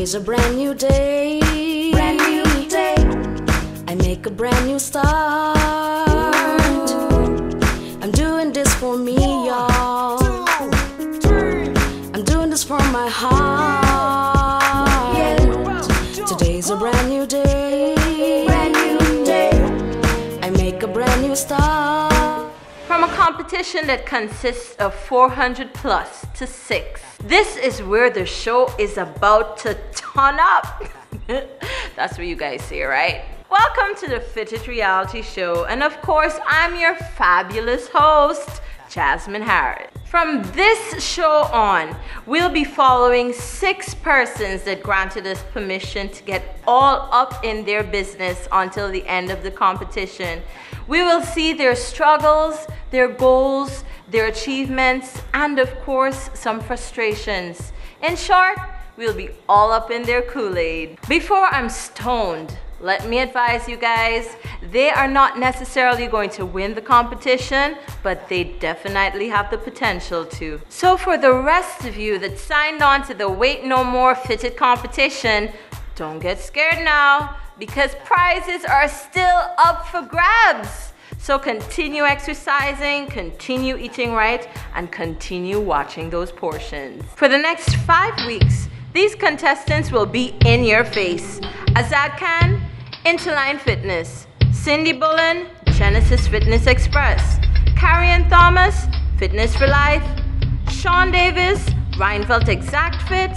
Today's a brand new day. Brand new day. I make a brand new start. I'm doing this for me, y'all. I'm doing this from my heart. Yeah. Today's a brand new day. Brand new day. I make a brand new start. From a competition that consists of 400 plus to 6. This is where the show is about to turn up. That's what you guys say, right? Welcome to the Fitted Reality Show, and of course, I'm your fabulous host, Jasmine Harris. From this show on, we'll be following 6 persons that granted us permission to get all up in their business until the end of the competition. We will see their struggles, their goals, their achievements, and of course, some frustrations. In short, we'll be all up in their Kool-Aid. Before I'm stoned, let me advise you guys, they are not necessarily going to win the competition, but they definitely have the potential to. So for the rest of you that signed on to the Wait No More Fitted competition, don't get scared now, because prizes are still up for grabs. So continue exercising, continue eating right, and continue watching those portions. For the next 5 weeks, these contestants will be in your face. Azad Khan, Interline Fitness. Cindy Bullen, Genesis Fitness Express. Carrion Thomas, Fitness for Life. Sean Davis, Reinfeldt Exact Fit.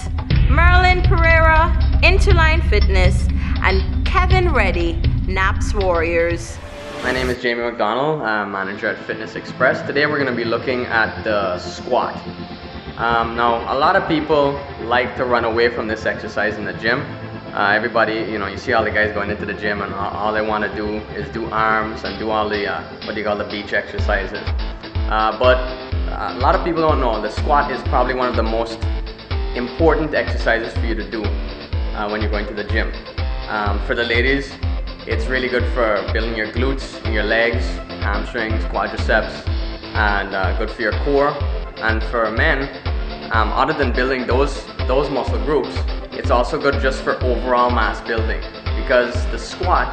Merlin Pereira, Interline Fitness. And Kevin Reddy, Naps Warriors. My name is Jamie McDonald. I'm manager at Fitness Express. Today we're going to be looking at the squat. Now, a lot of people like to run away from this exercise in the gym. Everybody, you see all the guys going into the gym and all they want to do is do arms and do all the, what do you call the beach exercises. But a lot of people don't know the squat is probably one of the most important exercises for you to do when you're going to the gym. For the ladies, it's really good for building your glutes, your legs, hamstrings, quadriceps, and good for your core. And for men, other than building those muscle groups, it's also good just for overall mass building, because the squat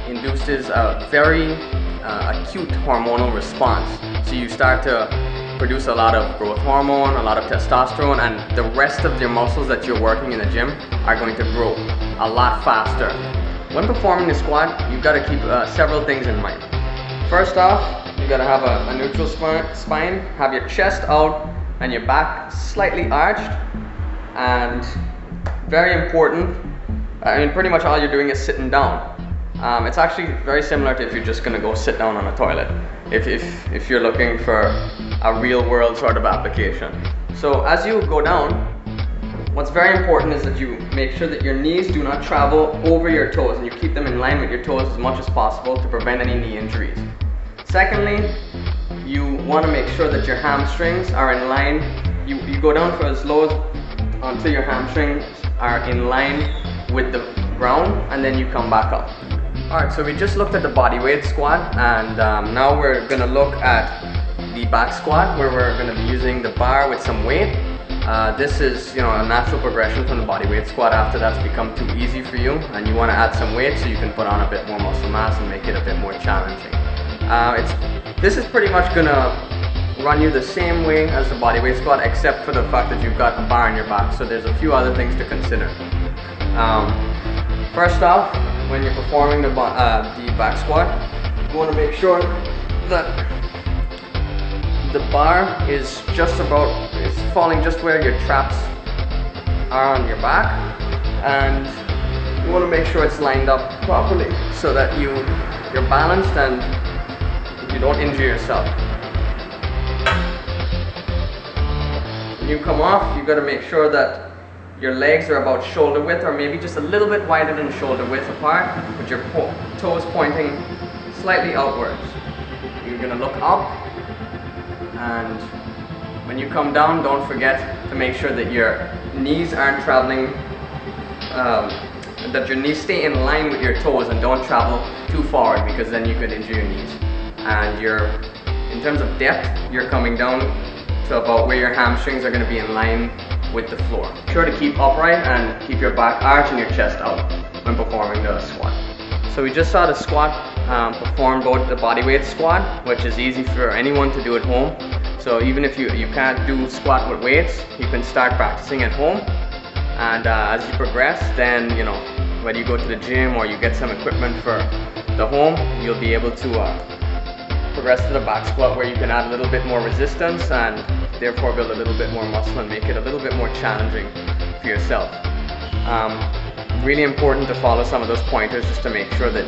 induces a very acute hormonal response. So you start to produce a lot of growth hormone, a lot of testosterone, and the rest of your muscles that you're working in the gym are going to grow a lot faster. When performing the squat, you've got to keep several things in mind. First off, you've got to have a neutral spine, have your chest out and your back slightly arched, and very important, pretty much all you're doing is sitting down. It's actually very similar to if you're just going to go sit down on a toilet, if you're looking for a real world sort of application. So as you go down, what's very important is that you make sure that your knees do not travel over your toes, and you keep them in line with your toes as much as possible to prevent any knee injuries. Secondly, you want to make sure that your hamstrings are in line. You go down for as low as until your hamstrings are in line with the ground, and then you come back up. Alright, so we just looked at the body weight squat, and now we're going to look at the back squat, where we're going to be using the bar with some weight. This is a natural progression from the body weight squat after that's become too easy for you, and you want to add some weight so you can put on a bit more muscle mass and make it a bit more challenging. This is pretty much going to run you the same way as the body weight squat, except for the fact that you've got a bar in your back, so there's a few other things to consider. First off, when you're performing the back squat, you want to make sure that the bar is falling just where your traps are on your back, and you want to make sure it's lined up properly so that you're balanced and you don't injure yourself. When you come off, you've got to make sure that your legs are about shoulder width, or maybe just a little bit wider than shoulder width apart, with your toes pointing slightly outwards. You're going to look up, and when you come down, don't forget to make sure that your knees aren't traveling, that your knees stay in line with your toes and don't travel too forward, because then you could injure your knees. And in terms of depth, you're coming down to about where your hamstrings are going to be in line with the floor. Be sure to keep upright and keep your back arch and your chest out when performing the squat. So we just saw the squat perform both the bodyweight squat, which is easy for anyone to do at home. So even if you can't do squat with weights, you can start practicing at home. And as you progress, then whether you go to the gym or you get some equipment for the home, you'll be able to progress to the back squat where you can add a little bit more resistance and therefore build a little bit more muscle and make it a little bit more challenging for yourself. Really important to follow some of those pointers just to make sure that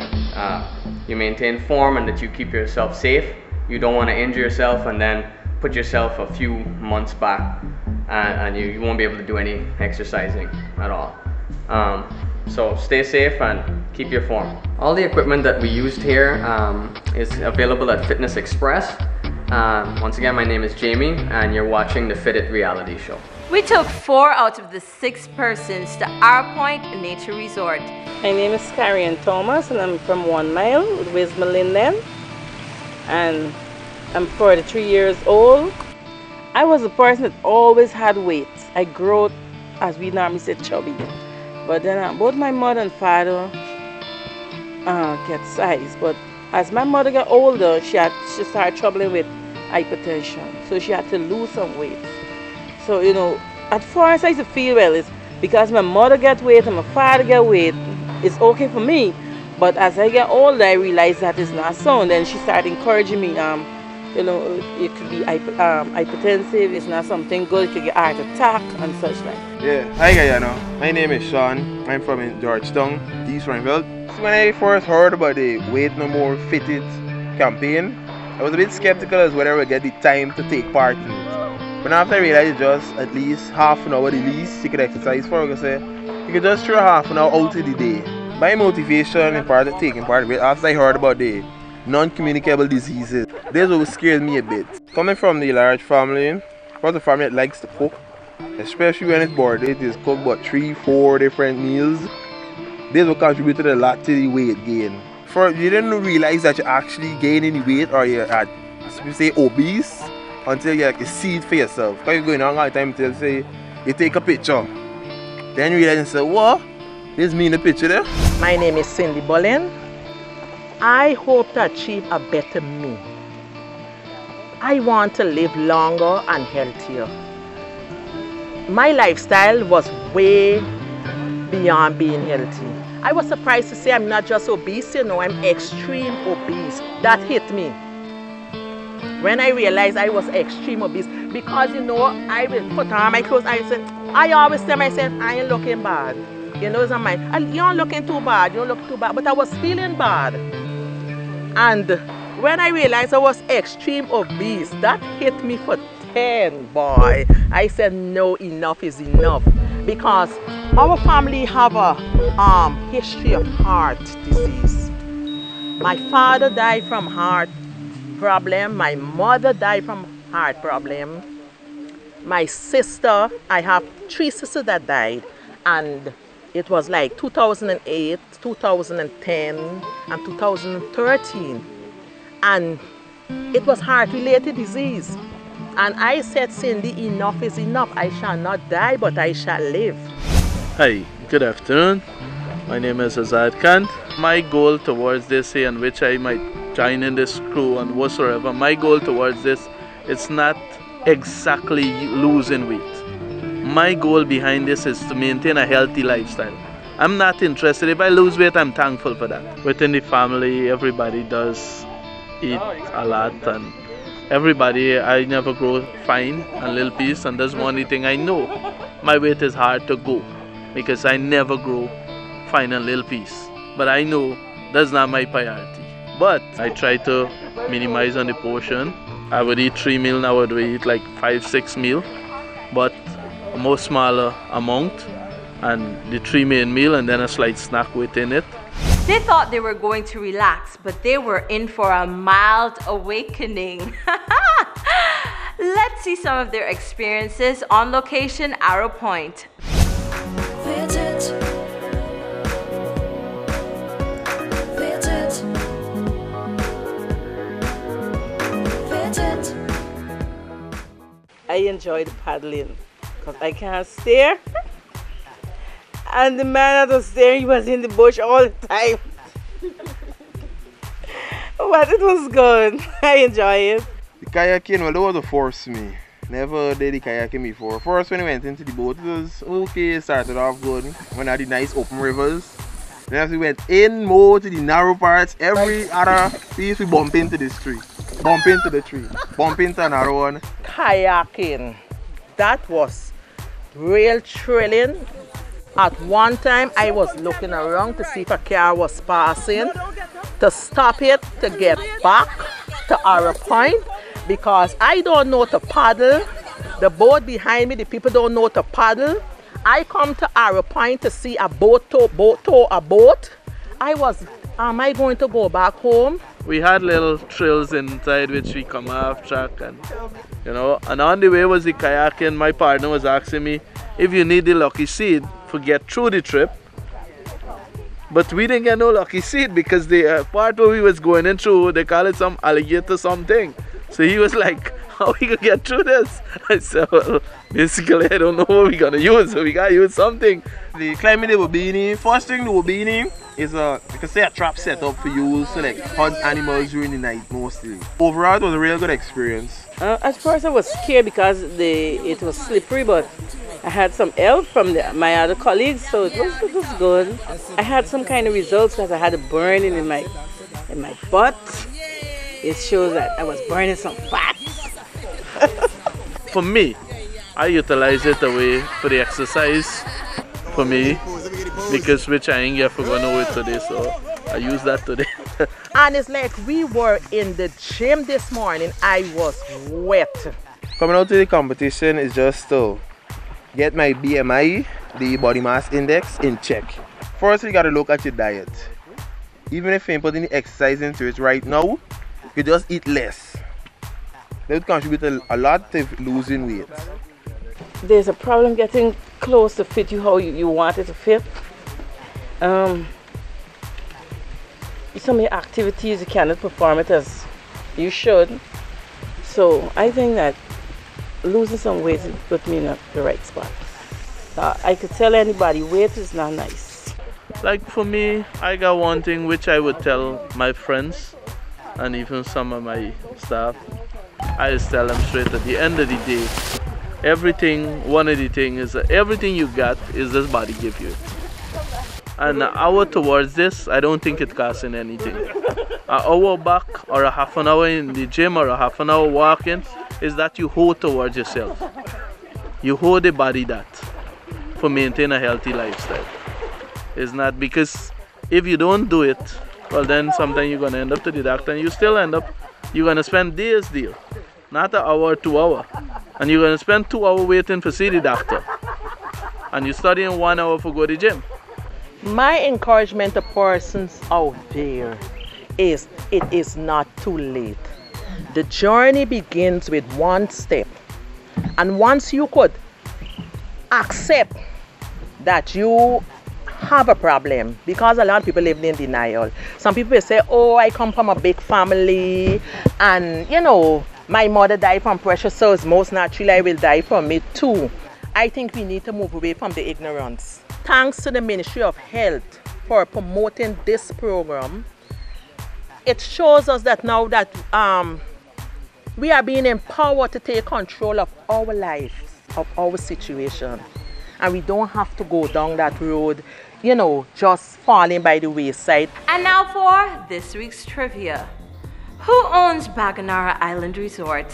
you maintain form and that you keep yourself safe. You don't want to injure yourself and then put yourself a few months back and you won't be able to do any exercising at all. So stay safe and keep your form. All the equipment that we used here is available at Fitness Express. Once again, my name is Jamie and you're watching the Fit It reality show. We took 4 out of the 6 persons to our Point Nature Resort. My name is Karen Thomas and I'm from 1 Mile with Linden and I'm 43 years old. I was a person that always had weight. I grew, as we normally say, chubby. But then both my mother and father get size. But as my mother got older, she started troubling with hypertension. So she had to lose some weight. So, at first I used to feel, well, it's because my mother get weight and my father get weight, it's okay for me. But as I get older, I realized that it's not so. And then she started encouraging me, it could be hypertensive, it's not something good, it could get heart attack and such like. Yeah, hi Guyana. My name is Sean. I'm from Georgetown, East Rhineville. When I first heard about the Weight No More Fit It campaign, I was a bit skeptical as whether I would get the time to take part in it. But after I realized just at least half an hour the least you could exercise for, I say, you could just throw half an hour out of the day. My motivation in part of taking part of it, after I heard about the non-communicable diseases, this what scared me a bit. Coming from the large family, it was a family that likes to cook, especially when it's birthday, it's cooked about 3-4 different meals. This will contribute a lot to the weight gain. You didn't realize that you're actually gaining weight or you're at, say, obese until you see it for yourself. Because you're going on all the time until say you take a picture. Then you realize and say, what? This me in the picture there? My name is Cindy Bolen. I hope to achieve a better me. I want to live longer and healthier. My lifestyle was way beyond being healthy. I was surprised to say I'm not just obese, I'm extreme obese. That hit me when I realized I was extreme obese, because I will put on my clothes. I always tell myself I ain't looking bad. It's on you're not looking too bad, you don't look too bad, but I was feeling bad. And when I realized I was extreme obese, that hit me for 10, boy. I said no, enough is enough, because our family have a history of heart disease. My father died from heart problem. My mother died from heart problem. My sister, I have 3 sisters that died, and it was like 2008, 2010, and 2013. And it was heart-related disease. And I said, Cindy, enough is enough. I shall not die, but I shall live. Hi, good afternoon. My name is Azad Khan. My goal towards this, in which I might join in this crew and whatsoever, my goal towards this, it's not exactly losing weight. My goal behind this is to maintain a healthy lifestyle. I'm not interested. If I lose weight, I'm thankful for that. Within the family, everybody does eat a lot, and everybody, I never grow fine and little piece, and that's one thing I know. My weight is hard to go because I never grow fine and little piece. But I know that's not my priority. But I try to minimize on the portion. I would eat 3 meals, now I would eat like 5-6 meals, but a more smaller amount, and the 3 main meal and then a slight snack within it. They thought they were going to relax, but they were in for a mild awakening. Let's see some of their experiences on location, Arrow Point. Fit it. Fit it. Fit it. I enjoyed paddling. because I can't stare. And the man that was there, he was in the bush all the time. But it was good. I enjoy it. The kayaking, well, that was a force me. Never did the kayaking before. First, when I went into the boat, it was okay. It started off good. When I had the nice open rivers. Then as we went in more to the narrow parts, every other piece we bump into this tree. Bump into the tree. Bump into another one. Kayaking, that was real thrilling. At one time, I was looking around to see if a car was passing, to stop it, to get back to our point, because I don't know to paddle. The boat behind me, the people don't know to paddle. I come to our point to see a boat tow a boat. I was, am I going to go back home? We had little thrills inside which we come off track, and you know, and on the way was the kayaking. My partner was asking me if you need the lucky seed to get through the trip, but we didn't get no lucky seed because the part where we was going in through, they call it some alligator something. So he was like, how we gonna get through this? I said, well, basically I don't know what we're gonna use, so we gotta use something. The climbing the Wabini, first thing the Wabini is you can say a trap set up for use to like hunt animals during the night mostly. Overall it was a real good experience. At first I was scared because it was slippery, but I had some help from my other colleagues, so it was good. I had some kind of results because I had a burning in my butt. It shows that I was burning some fat. For me, I utilize it away for the exercise for me, because which I ain't get for going know it today, so I use that today. And it's like we were in the gym this morning, I was wet. Coming out to the competition is just to get my BMI, the body mass index, in check. First, you gotta look at your diet. Even if you ain't putting the exercise into it right now, you just eat less. That would contribute a lot to losing weight. There's a problem getting clothes to fit you how you want it to fit. Some of your activities you cannot perform it as you should. So I think that losing some weight put me in the right spot. I could tell anybody weight is not nice. Like for me, I got one thing which I would tell my friends and even some of my staff. I just tell them straight, at the end of the day, one of the things is that everything you got is this body give you. And an hour towards this, I don't think it costing anything. An hour back or a half an hour in the gym or a half an hour walking is that you hold towards yourself. You hold the body that for maintain a healthy lifestyle. It's not because if you don't do it, well then sometimes you're gonna end up to the doctor and you still end up, you're gonna spend days there, not an hour, 2 hours. And you're gonna spend 2 hours waiting for see the doctor. And you're studying 1 hour for go to the gym. My encouragement to persons out there is it is not too late. The journey begins with one step. And once you could accept that you have a problem, because a lot of people live in denial. Some people say, oh, I come from a big family and you know, my mother died from pressure, so most naturally I will die from it too. I think we need to move away from the ignorance. Thanks to the Ministry of Health for promoting this program. It shows us that now that we are being empowered to take control of our lives, of our situation. And we don't have to go down that road, you know, just falling by the wayside. And now for this week's trivia. Who owns Baganara Island Resort?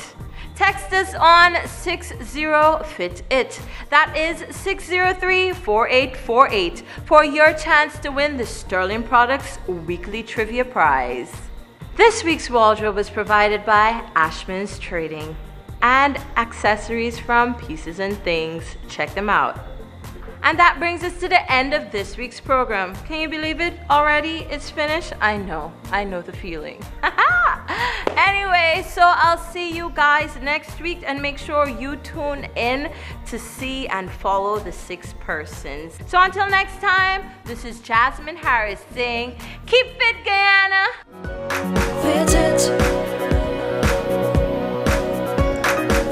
Text us on 60FIT-IT. That is 603-4848 for your chance to win the Sterling Products Weekly Trivia Prize. This week's wardrobe was provided by Ashman's Trading and accessories from Pieces and Things. Check them out. And that brings us to the end of this week's program. Can you believe it? Already it's finished? I know the feeling. Anyway, so I'll see you guys next week, and make sure you tune in to see and follow the 6 persons. So until next time, this is Jasmine Harris saying, keep fit, Guyana! Fit it.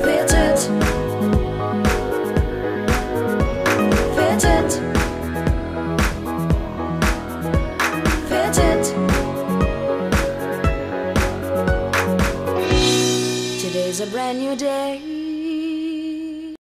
Fit it. Today's a brand new day.